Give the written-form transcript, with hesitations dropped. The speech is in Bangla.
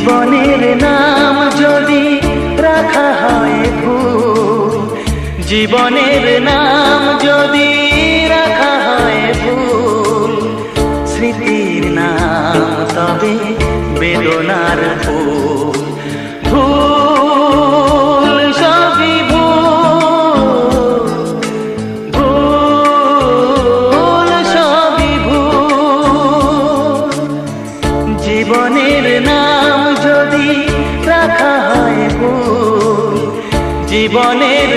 জীবনের নাম যদি রাখা হয় ভুল, জীবনের নাম যদি রাখা হয় ভুল, স্মৃতির নাম তবে বেদনার ফুল। ভুল সবই ভুল, ভুল সবই ভুল। জীবনের নাম যদি রাখা হয় ভুল, জীবনের